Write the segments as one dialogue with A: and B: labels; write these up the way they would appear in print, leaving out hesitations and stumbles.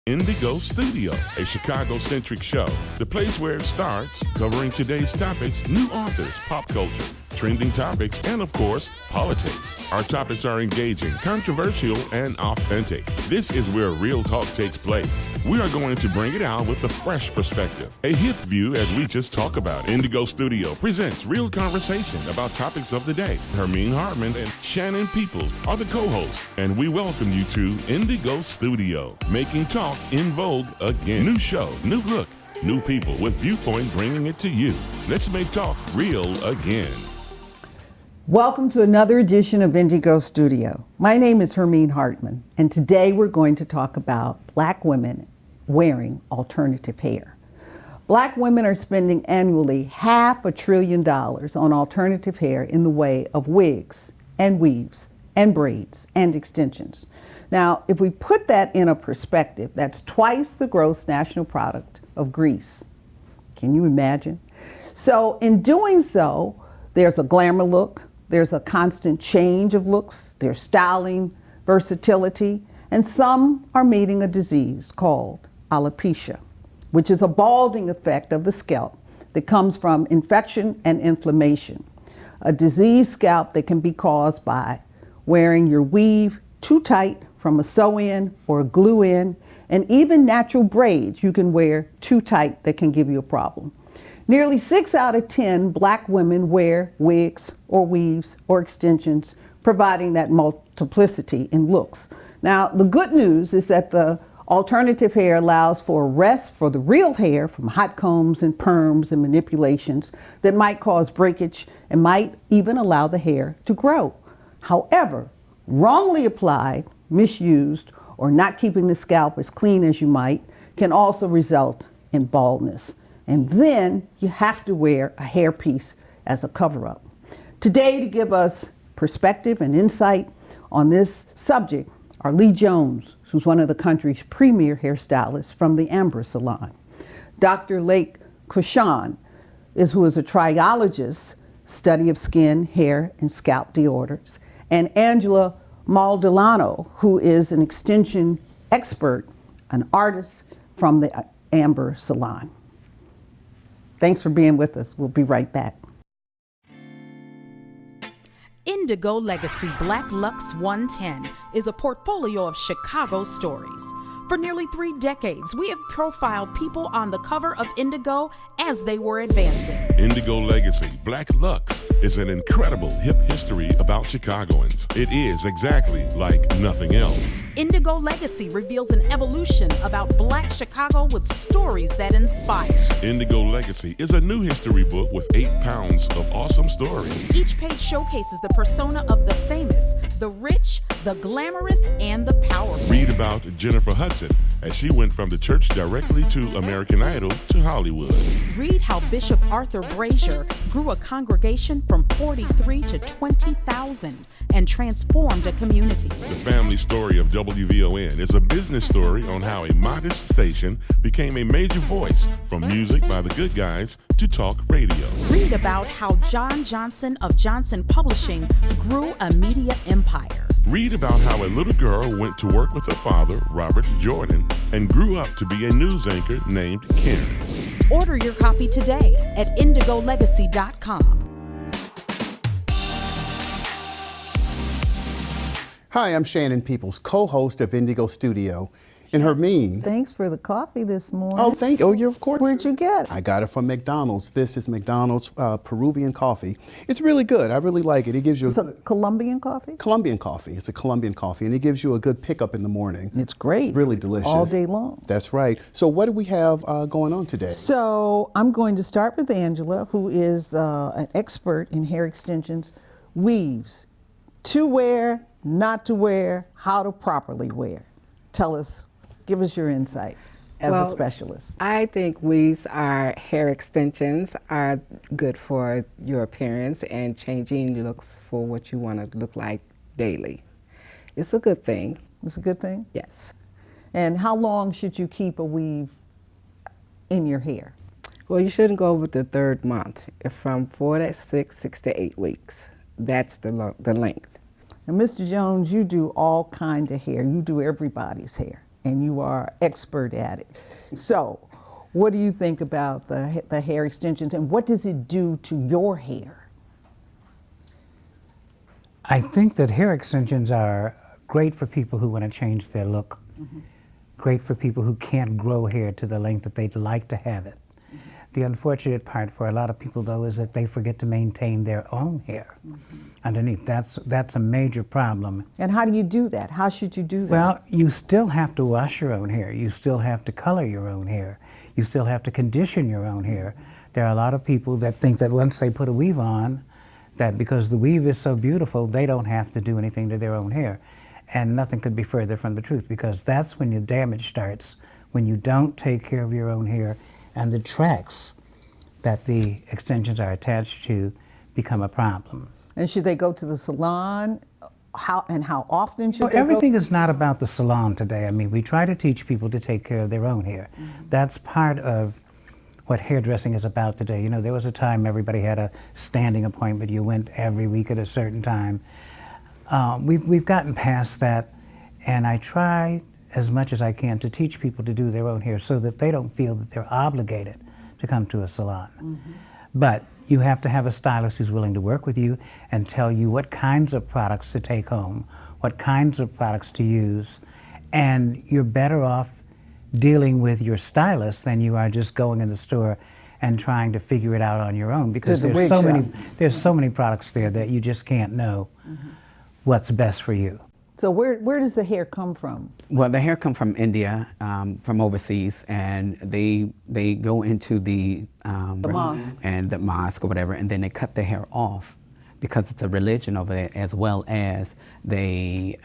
A: Indigo Studio, a Chicago-centric show, the place where it starts, covering today's topics, new authors, pop culture, trending topics, and of course, politics. Our topics are engaging, controversial, and authentic. This is where real talk takes place. We are going to bring it out with a fresh perspective, a hip view as we just talk about. Indigo Studio presents real conversation about topics of the day. Hermine Hartman and Shannon Peoples are the co-hosts, and we welcome you to Indigo Studio, making talk in vogue again. New show, new look, new people with viewpoint bringing it to you. Let's make talk real again.
B: Welcome to another edition of Indigo Studio. My name is Hermine Hartman, and today we're going to talk about Black women wearing alternative hair. Black women are spending annually $500 billion on alternative hair in the way of wigs and weaves and braids and extensions. Now, if we put that in a perspective, that's twice the gross national product of Greece. Can you imagine? So in doing so, there's a glamour look, there's a constant change of looks, there's styling, versatility, and some are meeting a disease called alopecia, which is a balding effect of the scalp that comes from infection and inflammation. A diseased scalp that can be caused by wearing your weave too tight from a sew-in or a glue-in, and even natural braids you can wear too tight that can give you a problem. Nearly 6 out of 10 Black women wear wigs or weaves or extensions, providing that multiplicity in looks. Now, the good news is that the alternative hair allows for a rest for the real hair from hot combs and perms and manipulations that might cause breakage and might even allow the hair to grow. However, wrongly applied, misused, or not keeping the scalp as clean as you might can also result in baldness. And then you have to wear a hairpiece as a cover-up. Today, to give us perspective and insight on this subject are Lee Jones, who's one of the country's premier hairstylists from the Amber Salon. Dr. Lake Kushan, who is a triologist, study of skin, hair, and scalp disorders, and Angela Maldolano, who is an extension expert, an artist from the Amber Salon. Thanks for being with us. We'll be right back.
C: Indigo Legacy Black Lux 110 is a portfolio of Chicago stories. For nearly 3 decades, we have profiled people on the cover of Indigo as they were advancing.
A: Indigo Legacy Black Lux is an incredible hip history about Chicagoans. It is exactly like nothing else.
C: Indigo Legacy reveals an evolution about Black Chicago with stories that inspire.
A: Indigo Legacy is a new history book with 8 pounds of awesome stories.
C: Each page showcases the persona of the famous, the rich, the glamorous, and the powerful.
A: Read about Jennifer Hudson as she went from the church directly to American Idol to Hollywood.
C: Read how Bishop Arthur Brazier grew a congregation from 43 to 20,000 and transformed a community.
A: The family story of WVON is a business story on how a modest station became a major voice, from music by the good guys to talk radio.
C: Read about how John Johnson of Johnson Publishing grew a media empire.
A: Read about how a little girl went to work with her father, Robert Jordan, and grew up to be a news anchor named Karen.
C: Order your copy today at indigolegacy.com.
D: Hi, I'm Shannon Peoples, co-host of Indigo Studio. And Hermine.
B: Thanks for the coffee this morning.
D: Oh, you're of course.
B: Where'd you get it?
D: I got it from McDonald's. This is McDonald's Peruvian coffee. It's really good. I really like it. It gives you
B: Colombian coffee?
D: Colombian coffee. It's a Colombian coffee, and it gives you a good pickup in the morning.
B: It's great.
D: Really delicious.
B: All day long.
D: That's right. So what do we have going on today?
B: So I'm going to start with Angela, who is an expert in hair extensions, weaves, to wear, not to wear, how to properly wear. Give us your insight as a specialist.
E: I think weaves are hair extensions are good for your appearance and changing looks for what you want to look like daily. It's a good thing.
B: It's a good thing?
E: Yes.
B: And how long should you keep a weave in your hair?
E: Well, you shouldn't go over the 3rd month. From 4 to 6 to 8 weeks. That's the length.
B: Now, Mr. Jones, you do all kinds of hair. You do everybody's hair. and you are expert at it. So, what do you think about the hair extensions, and what does it do to your hair?
F: I think that hair extensions are great for people who want to change their look, great for people who can't grow hair to the length that they'd like to have it. The unfortunate part for a lot of people, though, is that they forget to maintain their own hair underneath. That's a major problem.
B: And how do you do that? How should you do that?
F: Well, you still have to wash your own hair. You still have to color your own hair. You still have to condition your own hair. There are a lot of people that think that once they put a weave on, that because the weave is so beautiful, they don't have to do anything to their own hair. And nothing could be further from the truth, because that's when the damage starts, when you don't take care of your own hair, and the tracks that the extensions are attached to become a problem.
B: And should they go to the salon? How often should they
F: Everything
B: go?
F: is not about the salon today. I mean, we try to teach people to take care of their own hair. That's part of what hairdressing is about today. You know, there was a time everybody had a standing appointment. You went every week at a certain time. We've gotten past that, and I try as much as I can to teach people to do their own hair so that they don't feel that they're obligated to come to a salon. But you have to have a stylist who's willing to work with you and tell you what kinds of products to take home, what kinds of products to use, and you're better off dealing with your stylist than you are just going in the store and trying to figure it out on your own, because there's so many products there that you just can't know what's best for you.
B: So where does the hair come from?
G: Well, the hair come from India, from overseas, and they go into the
B: mosque.
G: and the mosque or whatever, and then they cut the hair off because it's a religion over there, as well as they.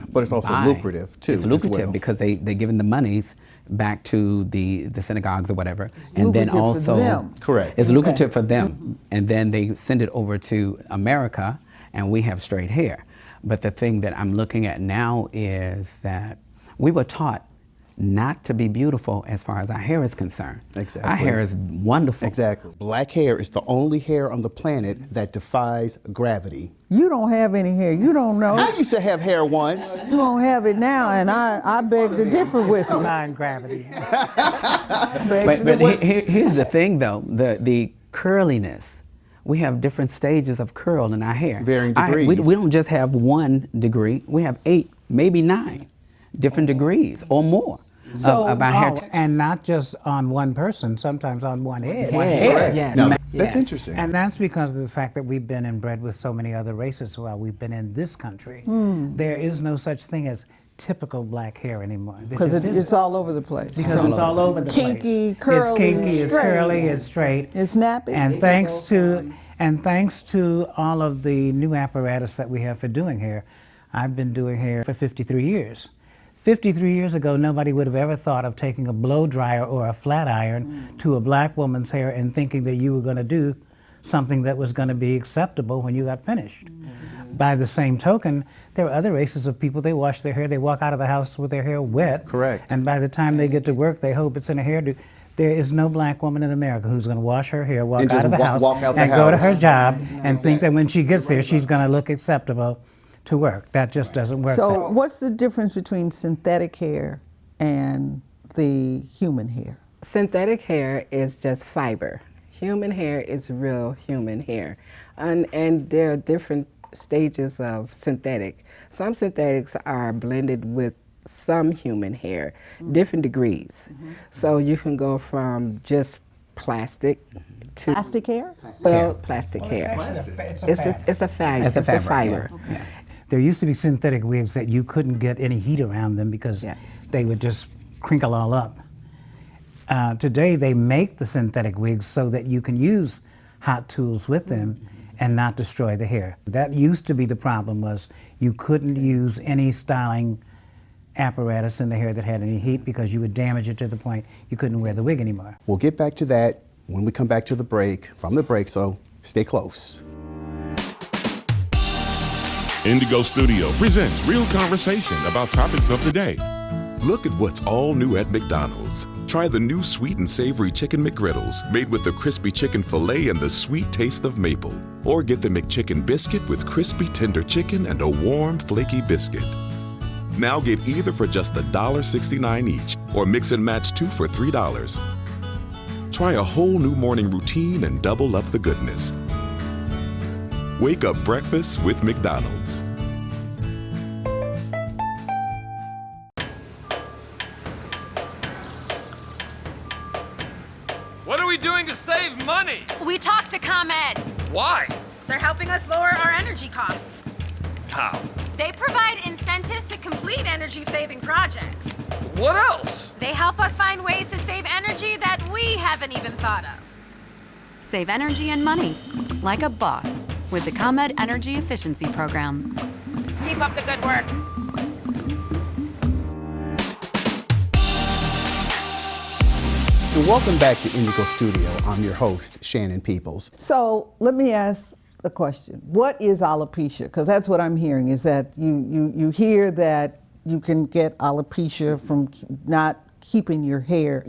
D: But it's also lucrative too.
G: It's lucrative
D: as well.
G: because they're giving the monies back to the synagogues or whatever, and then
B: lucrative
G: also
B: for them.
D: Correct.
G: It's lucrative for them, and then they send it over to America, and we have straight hair. But the thing that I'm looking at now is that we were taught not to be beautiful as far as our hair is concerned.
D: Exactly.
G: Our hair is wonderful.
D: Exactly. Black hair is the only hair on the planet that defies gravity.
B: You don't have any hair. You don't know.
D: I used to have hair once.
B: You don't have it now, and I beg to differ with you.
F: Mind gravity.
G: But here's the thing, though, the curliness. We have different stages of curl in our hair.
D: Varying degrees.
G: We don't just have 1 degree. We have 8, maybe 9 different degrees or more of our hair.
F: And not just on one person, sometimes on one head.
G: Correct.
E: Yes.
D: Now, that's
E: Yes.
D: interesting.
F: And that's because of the fact that we've been inbred with so many other races while we've been in this country. There is no such thing as typical black hair anymore.
B: Because it's all over the place.
F: Because it's all over the
B: Kinky,
F: place.
B: curly,
F: It's kinky, it's
B: straight.
F: curly, it's straight.
B: It's snappy.
F: And thanks to all of the new apparatus that we have for doing hair, I've been doing hair for 53 years. 53 years ago, nobody would have ever thought of taking a blow dryer or a flat iron to a black woman's hair and thinking that you were going to do something that was going to be acceptable when you got finished. By the same token, there are other races of people, they wash their hair, they walk out of the house with their hair wet.
D: Correct.
F: And by the time they get to work, they hope it's in a hairdo. There is no black woman in America who's going to wash her hair, walk
D: And
F: out
D: just
F: of the house,
D: walk out the
F: and go to
D: house.
F: her job and think that when she gets there, she's going to look acceptable to work. That just doesn't work.
B: So what's the difference between synthetic hair and the human hair?
E: Synthetic hair is just fiber. Human hair is real human hair. And there are different stages of synthetic. Some synthetics are blended with some human hair, different degrees. So you can go from just plastic to
B: Plastic hair?
E: plastic hair. It's a fiber.
G: It's a fabric,
E: fiber.
G: yeah.
F: There used to be synthetic wigs that you couldn't get any heat around them because
E: Yes.
F: they would just crinkle all up. Today they make the synthetic wigs so that you can use hot tools with them and not destroy the hair. That used to be the problem, was you couldn't use any styling apparatus in the hair that had any heat because you would damage it to the point you couldn't wear the wig anymore.
D: We'll get back to that when we come back to the break, from the break, so stay close.
A: Indigo Studio presents real conversation about topics of the day.
H: Look at what's all new at McDonald's. Try the new sweet and savory chicken McGriddles, made with the crispy chicken filet and the sweet taste of maple. Or get the McChicken biscuit with crispy tender chicken and a warm, flaky biscuit. Now get either for just $1.69 each, or mix and match 2 for $3. Try a whole new morning routine and double up the goodness. Wake up breakfast with McDonald's.
I: What are we doing to save money?
J: We talked to ComEd.
I: Why?
J: They're helping us lower our energy costs.
I: How?
J: They provide incentives to complete energy-saving projects.
I: What else?
J: They help us find ways to save energy that we haven't even thought of.
K: Save energy and money, like a boss, with the ComEd Energy Efficiency Program.
J: Keep up the good work.
D: And welcome back to Indigo Studio. I'm your host, Shannon Peoples.
B: So let me ask a question. What is alopecia? Because that's what I'm hearing, is that you hear that you can get alopecia from not keeping your hair,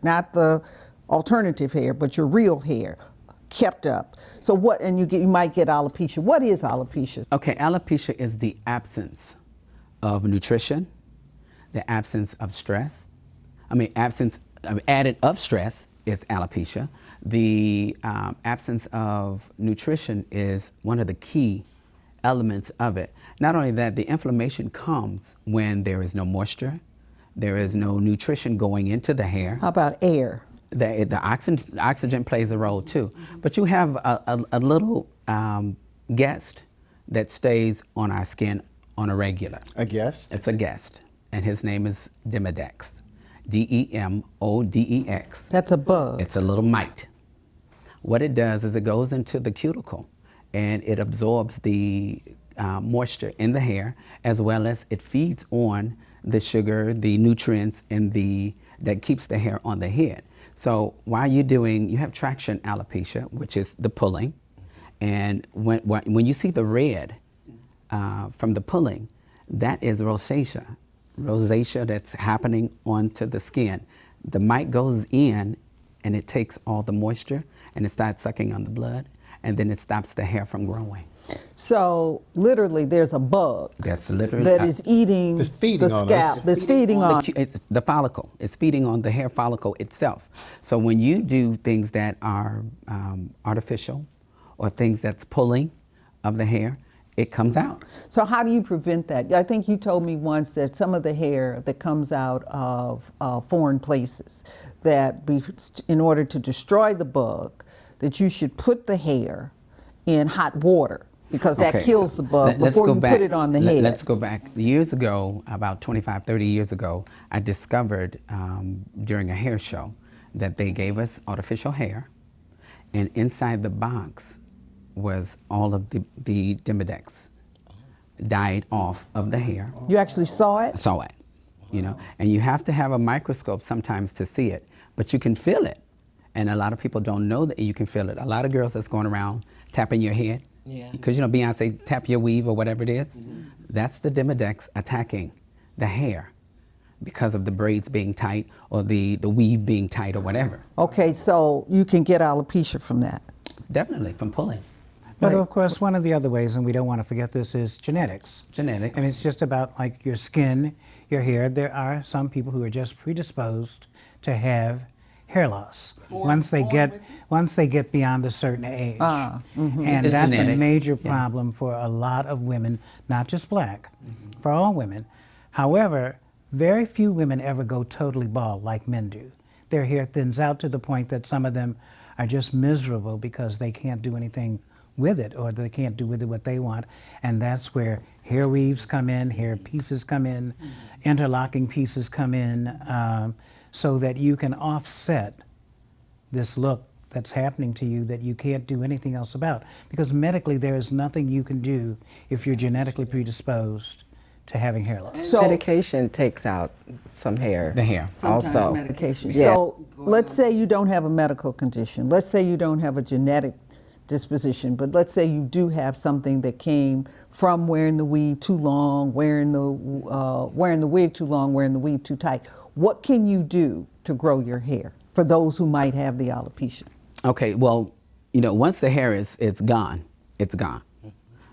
B: not the alternative hair, but your real hair kept up. So what, and you might get alopecia. What is alopecia?
G: Okay, alopecia is the absence of nutrition, the absence of stress. Added of stress is alopecia. The absence of nutrition is one of the key elements of it. Not only that, the inflammation comes when there is no moisture, there is no nutrition going into the hair.
B: How about air?
G: The oxygen plays a role too. But you have a little guest that stays on our skin on a regular.
D: A guest?
G: It's a guest, and his name is Demodex. Demodex.
B: That's a bug.
G: It's a little mite. What it does is it goes into the cuticle and it absorbs the moisture in the hair, as well as it feeds on the sugar, the nutrients, and that keeps the hair on the head. So while you have traction alopecia, which is the pulling, and when you see the red from the pulling, that is rosacea that's happening onto the skin. The mite goes in and it takes all the moisture and it starts sucking on the blood, and then it stops the hair from growing.
B: So literally there's a bug
G: That's literally
B: that is eating
D: That's feeding
B: the
D: on
B: scalp,
D: us.
B: that's feeding on.
G: It's the follicle. It's feeding on the hair follicle itself. So when you do things that are artificial or things that's pulling of the hair, it comes out.
B: So how do you prevent that? I think you told me once that some of the hair that comes out of foreign places, that in order to destroy the bug, that you should put the hair in hot water, because that kills the bug before you put it on the head.
G: Let's go back. Years ago, about 25, 30 years ago, I discovered during a hair show that they gave us artificial hair, and inside the box was all of the Demodex died off of the hair.
B: You actually saw it?
G: Saw it, and you have to have a microscope sometimes to see it, but you can feel it. And a lot of people don't know that you can feel it. A lot of girls that's going around tapping your head, because Beyonce tap your weave or whatever it is, that's the Demodex attacking the hair because of the braids being tight or the weave being tight or whatever.
B: Okay, so you can get alopecia from that.
G: Definitely, from pulling.
F: But of course, one of the other ways, and we don't want to forget this, is genetics.
G: Genetics.
F: And it's just about like your skin, your hair. There are some people who are just predisposed to have hair loss once they get beyond a certain age. And
G: It's
F: that's
G: genetics.
F: a major problem for a lot of women, not just black, for all women. However, very few women ever go totally bald like men do. Their hair thins out to the point that some of them are just miserable because they can't do anything with it, or they can't do with it what they want. And that's where hair weaves come in, hair pieces come in, interlocking pieces come in, so that you can offset this look that's happening to you that you can't do anything else about. Because medically there is nothing you can do if you're genetically predisposed to having hair loss.
E: So medication takes out some hair.
G: The hair.
E: Also.
B: Medication.
E: Yes.
B: So let's say you don't have a medical condition. Let's say you don't have a genetic disposition, but let's say you do have something that came from wearing the weave too long, wearing the wig too long, wearing the weave too tight. What can you do to grow your hair for those who might have the alopecia?
G: Okay, well, once the hair is gone, it's gone.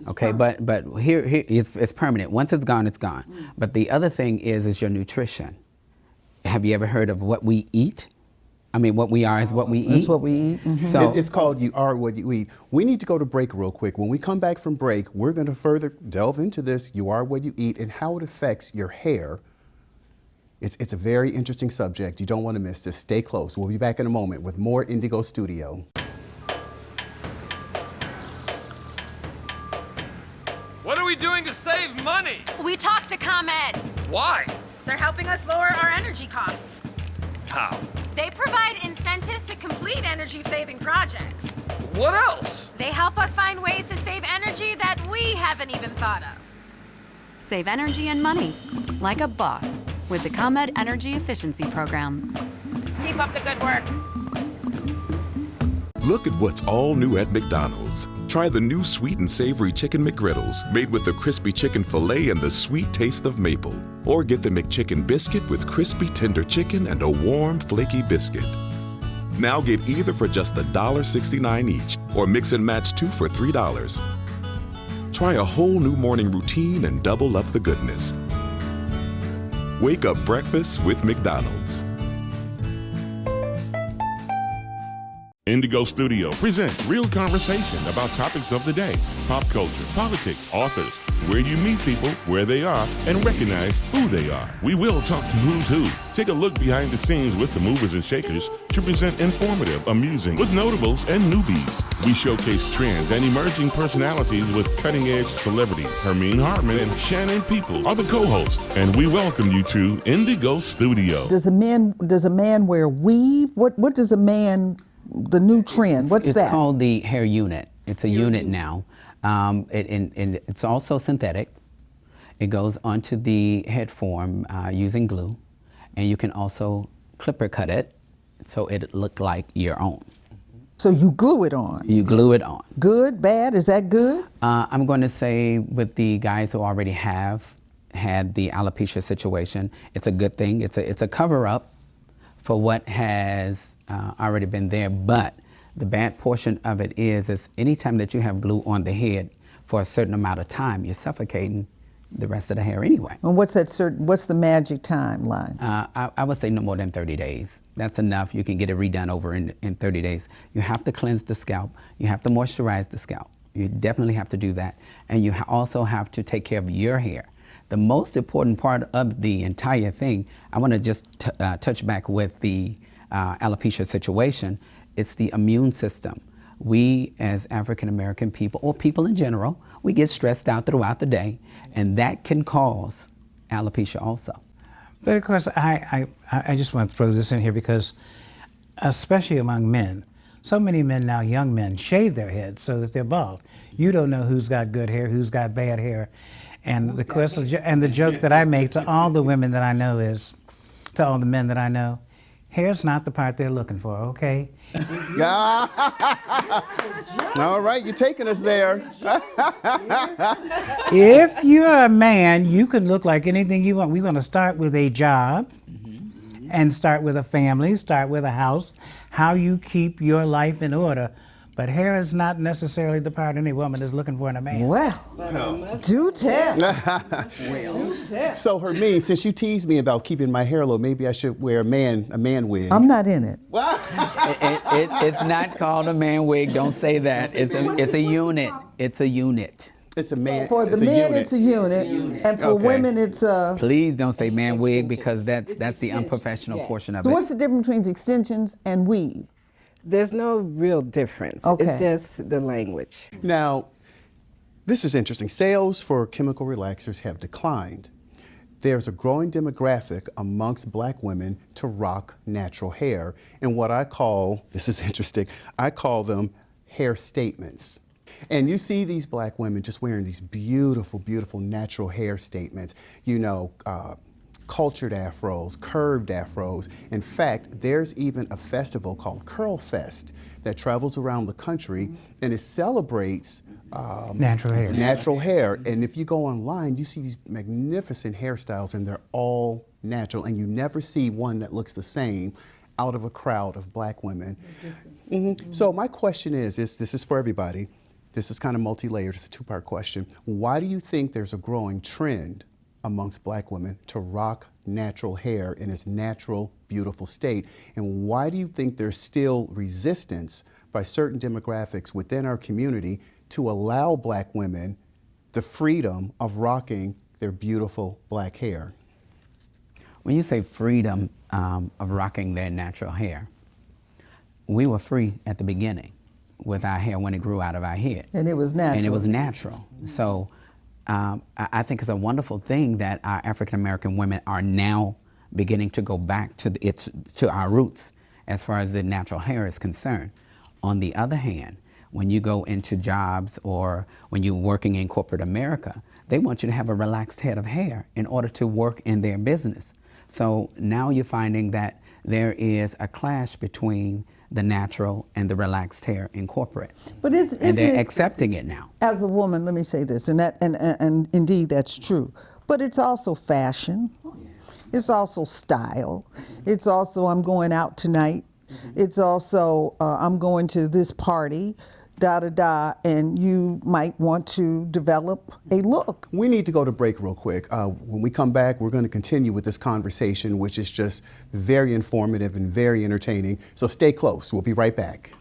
G: Okay, but here it's permanent. Once it's gone, it's gone. But the other thing is your nutrition. Have you ever heard of what we eat? I mean, what we are is what we eat.
B: That's what we eat.
G: So
D: It's called You Are What You Eat. We need to go to break real quick. When we come back from break, we're going to further delve into this, You Are What You Eat, and how it affects your hair. It's a very interesting subject. You don't want to miss this. Stay close. We'll be back in a moment with more Indigo Studio.
I: What are we doing to save money?
J: We talked to ComEd.
I: Why?
J: They're helping us lower our energy costs.
I: How?
J: They provide incentives to complete energy-saving projects.
I: What else?
J: They help us find ways to save energy that we haven't even thought of.
K: Save energy and money, like a boss, with the ComEd Energy Efficiency Program.
J: Keep up the good work.
H: Look at what's all new at McDonald's. Try the new sweet and savory chicken McGriddles made with the crispy chicken filet and the sweet taste of maple. Or get the McChicken biscuit with crispy tender chicken and a warm flaky biscuit. Now get either for just $1.69 each or mix and match 2 for $3. Try a whole new morning routine and double up the goodness. Wake up breakfast with McDonald's.
A: Indigo Studio presents real conversation about topics of the day, pop culture, politics, authors, where you meet people where they are and recognize who they are. We will talk to who's who. Take a look behind the scenes with the movers and shakers to present informative, amusing, with notables and newbies. We showcase trends and emerging personalities with cutting-edge celebrities. Hermine Hartman and Shannon People are the co-hosts, and we welcome you to Indigo Studio.
B: Does a man wear weave? What does a man, the new trend, what's that?
G: It's called the hair unit. It's a unit now. It's also synthetic. It goes onto the head form using glue, and you can also clipper cut it so it look like your own.
B: So you glue it on?
G: You glue it on.
B: Good, bad, is that good?
G: I'm going to say with the guys who already have had the alopecia situation, it's a good thing. It's a cover-up for what has already been there, but the bad portion of it is anytime that you have glue on the head for a certain amount of time, you're suffocating the rest of the hair anyway.
B: And what's the magic timeline?
G: I would say no more than 30 days. That's enough. You can get it redone over in 30 days. You have to cleanse the scalp. You have to moisturize the scalp. You definitely have to do that. And you also have to take care of your hair. The most important part of the entire thing, I want to just touch back with the alopecia situation. It's the immune system. We as African American people, or people in general, we get stressed out throughout the day, and that can cause alopecia also.
F: But of course, I just want to throw this in here because, especially among men, so many men now, young men, shave their heads so that they're bald. You don't know who's got good hair, who's got bad hair. And the question, and the joke that I make to all the women that I know is, to all the men that I know, hair's not the part they're looking for, okay?
D: All right, you're taking us there.
F: If you're a man, you can look like anything you want. We're going to start with a job and start with a family, start with a house, how you keep your life in order. But hair is not necessarily the part any woman is looking for in a man.
B: Well, do tell.
D: So Hermine, since you teased me about keeping my hair low, maybe I should wear a man wig.
B: I'm not in it.
G: It's not called a man wig. Don't say that. It's a unit. It's a unit.
D: It's a man.
B: For the men, it's a unit, and for women, it's a.
G: Please don't say man wig because that's the unprofessional portion of
B: So
G: it.
B: what's the difference between extensions and weave?
E: There's no real difference.
B: Okay.
E: It's just the language.
D: Now, this is interesting. Sales for chemical relaxers have declined. There's a growing demographic amongst black women to rock natural hair, and what I call, this is interesting, I call them hair statements. And you see these black women just wearing these beautiful, beautiful natural hair statements, you know, cultured afros, curved afros. In fact, there's even a festival called Curl Fest that travels around the country and it celebrates natural hair. And if you go online, you see these magnificent hairstyles and they're all natural, and you never see one that looks the same out of a crowd of black women. So my question is this is for everybody. This is kind of multi-layered. It's a two-part question. Why do you think there's a growing trend amongst black women to rock natural hair in its natural, beautiful state? And why do you think there's still resistance by certain demographics within our community to allow black women the freedom of rocking their beautiful black hair?
G: When you say freedom of rocking their natural hair, we were free at the beginning with our hair when it grew out of our head.
B: And it was natural.
G: And it was natural. So I think it's a wonderful thing that our African American women are now beginning to go back to our roots as far as the natural hair is concerned. On the other hand, when you go into jobs or when you're working in corporate America, they want you to have a relaxed head of hair in order to work in their business. So now you're finding that there is a clash between the natural and the relaxed hair in corporate.
B: But
G: and they're accepting it now.
B: As a woman, let me say this, and indeed that's true. But it's also fashion. It's also style. It's also I'm going out tonight. It's also I'm going to this party. And you might want to develop a look.
D: We need to go to break real quick. When we come back, we're going to continue with this conversation, which is just very informative and very entertaining. So stay close. We'll be right back.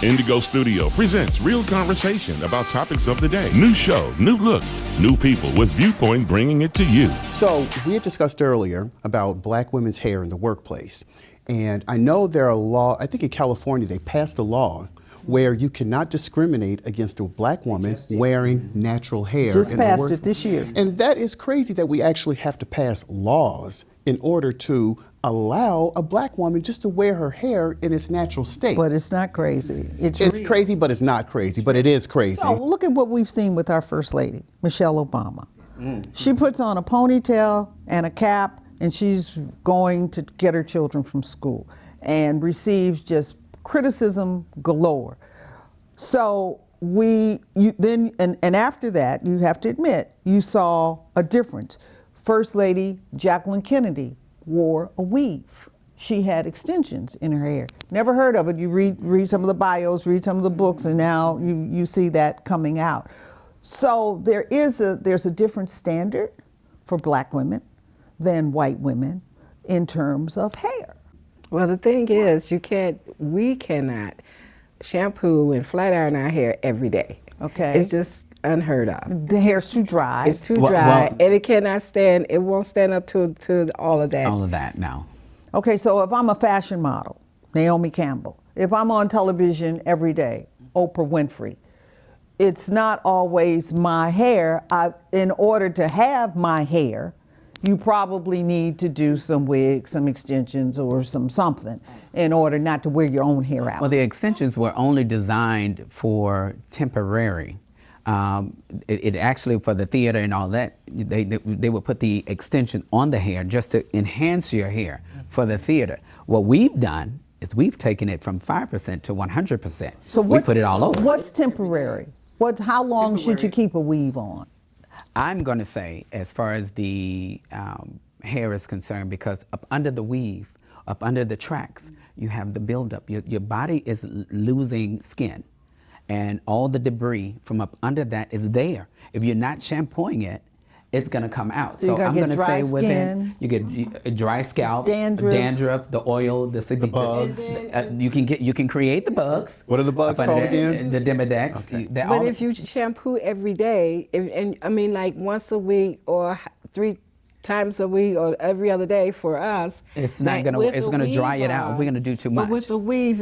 A: Indigo Studio presents real conversation about topics of the day. New show, new look, new people with viewpoint bringing it to you.
D: So we had discussed earlier about black women's hair in the workplace. And I know there are I think in California they passed a law where you cannot discriminate against a black woman wearing natural hair.
B: Just passed it this year.
D: And that is crazy that we actually have to pass laws in order to allow a black woman just to wear her hair in its natural state.
B: But it's not crazy.
D: It's crazy, but it's not crazy, but it is crazy.
B: So look at what we've seen with our First Lady, Michelle Obama. She puts on a ponytail and a cap, and she's going to get her children from school and receives just criticism galore. So after that, you have to admit, you saw a difference. First Lady Jacqueline Kennedy wore a weave. She had extensions in her hair. Never heard of it. You read some of the bios, read some of the books, and now you see that coming out. So there's a different standard for black women than white women in terms of hair.
E: Well, the thing is, we cannot shampoo and flat iron our hair every day.
B: Okay.
E: It's just unheard of.
B: The hair's too dry.
E: It's too dry, and it won't stand up to all of that.
G: All of that now.
B: Okay, so if I'm a fashion model, Naomi Campbell, if I'm on television every day, Oprah Winfrey, it's not always my hair. In order to have my hair, you probably need to do some wigs, some extensions, or something in order not to wear your own hair out.
G: Well, the extensions were only designed for temporary. It actually, for the theater and all that, they would put the extension on the hair just to enhance your hair for the theater. What we've done is we've taken it from 5% to 100%.
B: So
G: we put it all over.
B: What's temporary? How long should you keep a weave on?
G: I'm going to say, as far as the hair is concerned, because up under the weave, up under the tracks, you have the buildup. Your body is losing skin, and all the debris from up under that is there. If you're not shampooing it, it's going to come out.
B: So I'm going to say
G: within, you get a dry scalp, dandruff, the oil, the
D: bugs.
G: You can create the bugs.
D: What are the bugs called again?
G: The Demodex.
D: Okay.
E: But if you shampoo every day, like once a week or 3 times a week or every other day for us,
G: it's not gonna. It's gonna dry it out. We're gonna do too much.
E: But with the weave,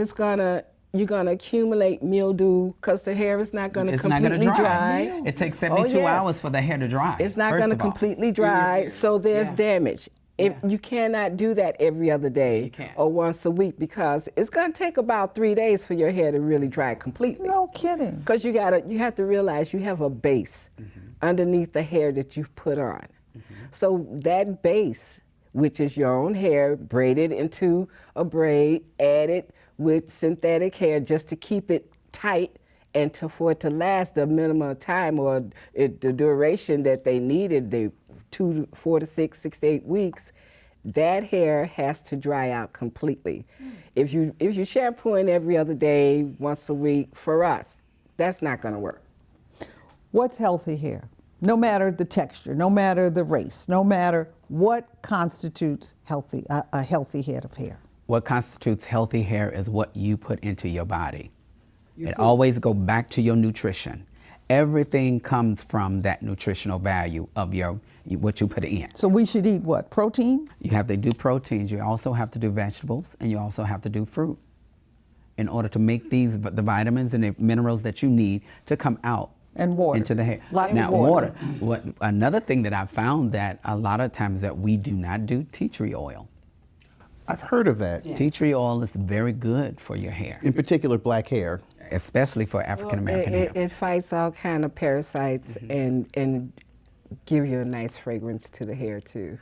E: you're gonna accumulate mildew because the hair is not gonna completely dry.
G: It takes 72 hours for the hair to dry.
E: It's not gonna completely dry, so there's damage. You cannot do that every other day or once a week because it's gonna take about 3 days for your hair to really dry completely.
B: No kidding.
E: Because you have to realize you have a base underneath the hair that you've put on. So that base, which is your own hair, braided into a braid, added with synthetic hair just to keep it tight and for it to last the minimum time or the duration that they needed, the 4 to 6, 6 to 8 weeks, that hair has to dry out completely. If you're shampooing every other day, once a week, for us, that's not going to work.
B: What's healthy hair? No matter the texture, no matter the race, no matter what constitutes a healthy head of hair.
G: What constitutes healthy hair is what you put into your body. It always goes back to your nutrition. Everything comes from that nutritional value of what you put in.
B: So we should eat what? Protein?
G: You have to do proteins. You also have to do vegetables, and you also have to do fruit in order to make the vitamins and the minerals that you need to come out.
B: And water.
G: Into the hair.
B: Lots
G: now,
B: of water.
G: Another thing that I found that a lot of times that we do not do tea tree oil.
D: I've heard of that.
G: Tea tree oil is very good for your hair.
D: In particular, black hair.
G: Especially for African American hair.
E: It fights all kind of parasites and give you a nice fragrance to the hair too,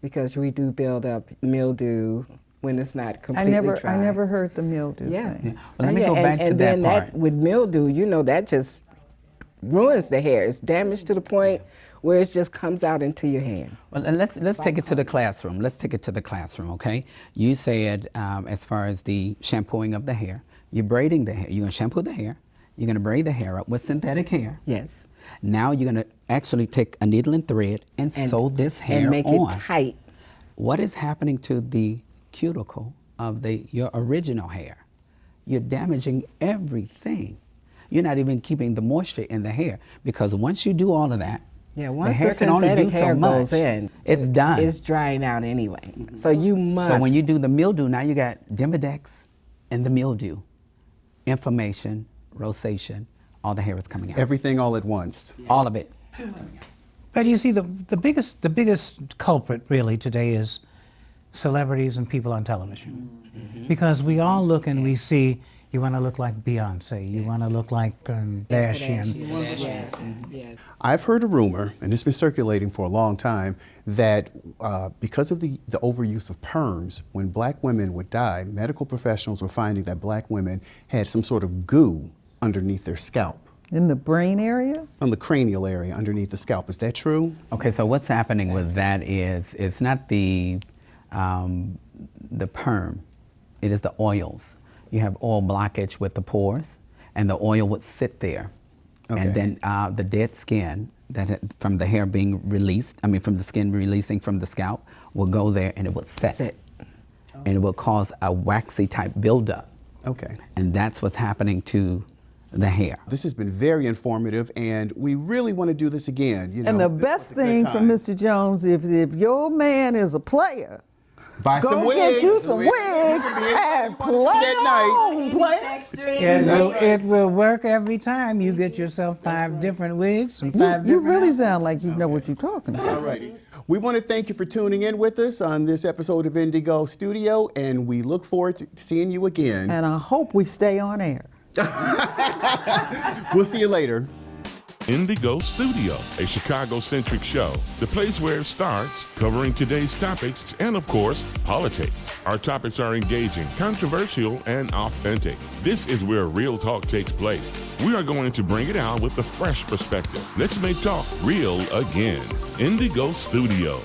E: because we do build up mildew when it's not completely dry.
B: I never heard the mildew thing.
G: Yeah. Well, let me go back to that part.
E: With mildew, you know, that just ruins the hair. It's damaged to the point where it just comes out into your hand.
G: Well, and let's take it to the classroom. Let's take it to the classroom, okay? You said as far as the shampooing of the hair, you're braiding the hair. You're going to shampoo the hair. You're going to braid the hair up with synthetic hair.
E: Yes.
G: Now you're going to actually take a needle and thread and sew this hair
E: and make
G: on.
E: it tight.
G: What is happening to the cuticle of your original hair? You're damaging everything. You're not even keeping the moisture in the hair, because once you do all of that,
E: once
G: the hair can only do so much. It's done.
E: It's drying out anyway. So you must.
G: So when you do the mildew, now you got Demodex and the mildew, inflammation, rosacea, all the hair is coming out.
D: Everything all at once.
G: All of it.
F: But you see, the biggest culprit really today is celebrities and people on television, because we all look and we see. You want to look like Beyonce. You want to look like Kardashian.
E: Yes.
D: I've heard a rumor, and it's been circulating for a long time, that because of the overuse of perms, when black women would die, medical professionals were finding that black women had some sort of goo underneath their scalp.
B: In the brain area?
D: On the cranial area underneath the scalp. Is that true?
G: Okay, so what's happening with that is it's not the perm, it is the oils. You have oil blockage with the pores, and the oil would sit there. Okay. And then the dead skin from the hair being released, from the skin releasing from the scalp, will go there and it would set. And it will cause a waxy type buildup.
D: Okay.
G: And that's what's happening to the hair.
D: This has been very informative, and we really want to do this again. You know,
B: and the best thing for Mr. Jones, if your man is a player,
D: buy some wigs.
B: Go get you some wigs and play on, play.
F: It will work every time. You get yourself 5 different wigs and 5 different.
B: You really sound like you know what you're talking about.
D: All righty. We want to thank you for tuning in with us on this episode of Indigo Studio, and we look forward to seeing you again.
B: And I hope we stay on air.
D: We'll see you later.
A: Indigo Studio, a Chicago-centric show, the place where it starts, covering today's topics and, of course, politics. Our topics are engaging, controversial, and authentic. This is where real talk takes place. We are going to bring it out with a fresh perspective. Let's make talk real again. Indigo Studio.